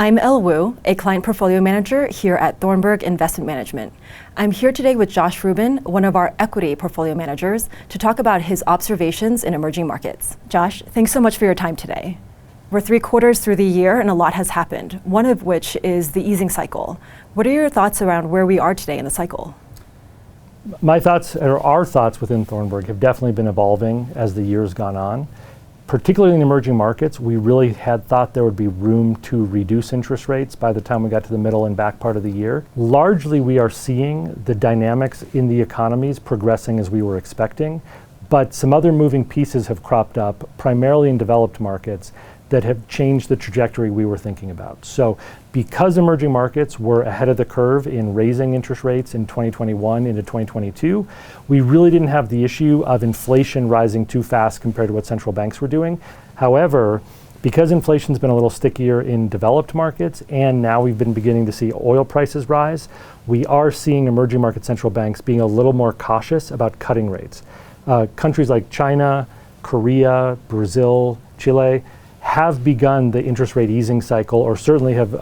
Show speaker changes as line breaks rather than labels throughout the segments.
I'm Elle Wu, a client portfolio manager here at Thornburg Investment Management. I'm here today with Josh Rubin, one of our equity portfolio managers, to talk about his observations in emerging markets. Josh, thanks so much for your time today. We're 3/4 through the year and a lot has happened, one of which is the easing cycle. What are your thoughts around where we are today in the cycle?
My thoughts, or our thoughts within Thornburg, have definitely been evolving as the year's gone on. Particularly in emerging markets, we really had thought there would be room to reduce interest rates by the time we got to the middle and back part of the year. Largely, we are seeing the dynamics in the economies progressing as we were expecting, but some other moving pieces have cropped up, primarily in developed markets, that have changed the trajectory we were thinking about. So because emerging markets were ahead of the curve in raising interest rates in 2021 into 2022, we really didn't have the issue of inflation rising too fast compared to what central banks were doing. However, because inflation's been a little stickier in developed markets, and now we've been beginning to see oil prices rise, we are seeing emerging market central banks being a little more cautious about cutting rates. Countries like China, Korea, Brazil, Chile, have begun the interest rate easing cycle, or certainly have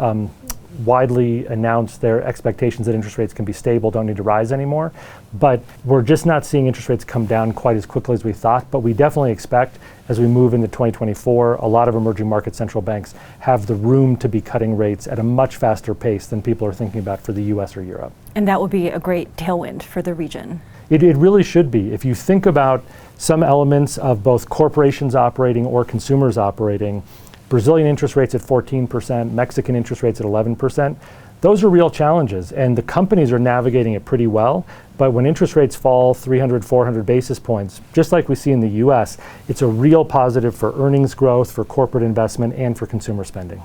widely announced their expectations that interest rates can be stable, don't need to rise anymore. But we're just not seeing interest rates come down quite as quickly as we thought. But we definitely expect, as we move into 2024, a lot of emerging market central banks have the room to be cutting rates at a much faster pace than people are thinking about for the US or Europe.
And that will be a great tailwind for the region.
It really should be. If you think about some elements of both corporations operating or consumers operating, Brazilian interest rates at 14%, Mexican interest rates at 11%, those are real challenges, and the companies are navigating it pretty well. But when interest rates fall 300, 400 basis points, just like we see in the US, it's a real positive for earnings growth, for corporate investment, and for consumer spending.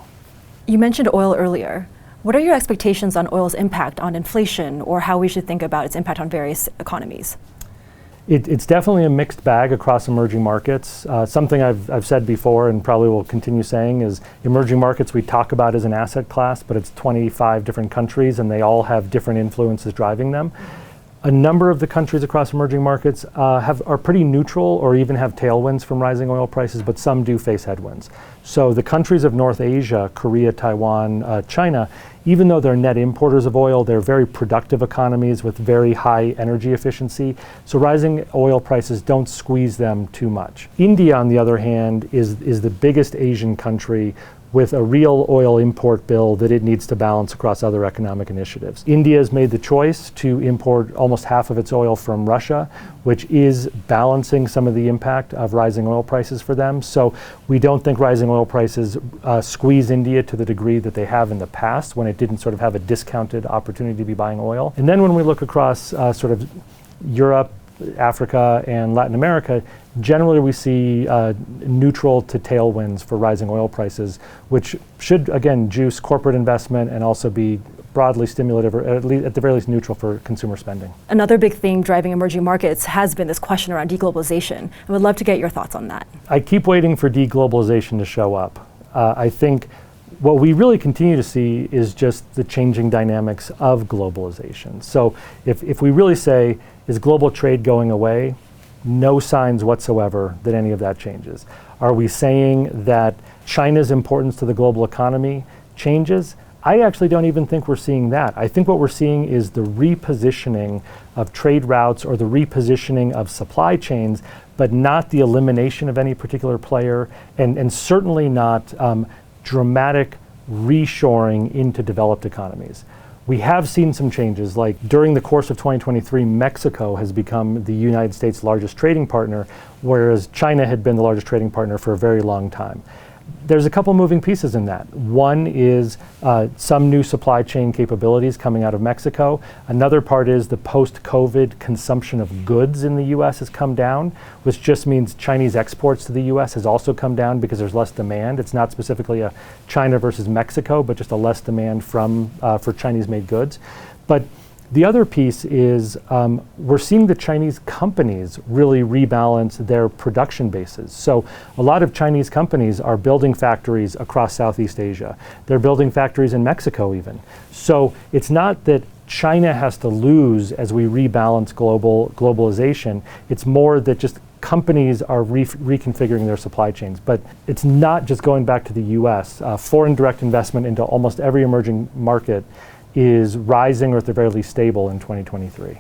You mentioned oil earlier. What are your expectations on oil's impact on inflation, or how we should think about its impact on various economies?
It's definitely a mixed bag across emerging markets. Something I've said before and probably will continue saying is emerging markets we talk about as an asset class, but it's 25 different countries and they all have different influences driving them. A number of the countries across emerging markets are pretty neutral or even have tailwinds from rising oil prices, but some do face headwinds. So the countries of North Asia, Korea, Taiwan, China, even though they're net importers of oil, they're very productive economies with very high energy efficiency. So rising oil prices don't squeeze them too much. India, on the other hand, is the biggest Asian country with a real oil import bill that it needs to balance across other economic initiatives. India has made the choice to import almost half of its oil from Russia, which is balancing some of the impact of rising oil prices for them. So we don't think rising oil prices squeeze India to the degree that they have in the past when it didn't sort of have a discounted opportunity to be buying oil. And then when we look across sort of Europe, Africa, and Latin America, generally we see neutral to tailwinds for rising oil prices, which should, again, juice corporate investment and also be broadly stimulative, or at the very least neutral for consumer spending.
Another big theme driving emerging markets has been this question around deglobalization. I would love to get your thoughts on that.
I keep waiting for deglobalization to show up. I think what we really continue to see is just the changing dynamics of globalization. So if we really say, is global trade going away? No signs whatsoever that any of that changes. Are we saying that China's importance to the global economy changes? I actually don't even think we're seeing that. I think what we're seeing is the repositioning of trade routes or the repositioning of supply chains, but not the elimination of any particular player, and certainly not dramatic reshoring into developed economies. We have seen some changes, like during the course of 2023, Mexico has become the United States' largest trading partner, whereas China had been the largest trading partner for a very long time. There's a couple moving pieces in that. One is some new supply chain capabilities coming out of Mexico. Another part is the post-COVID consumption of goods in the US has come down, which just means Chinese exports to the US has also come down because there's less demand. It's not specifically a China versus Mexico, but just a less demand for Chinese-made goods. But the other piece is we're seeing the Chinese companies really rebalance their production bases. So a lot of Chinese companies are building factories across Southeast Asia. They're building factories in Mexico even. So it's not that China has to lose as we rebalance globalization. It's more that just companies are reconfiguring their supply chains. But it's not just going back to the US. Foreign direct investment into almost every emerging market is rising or at the very least stable in 2023.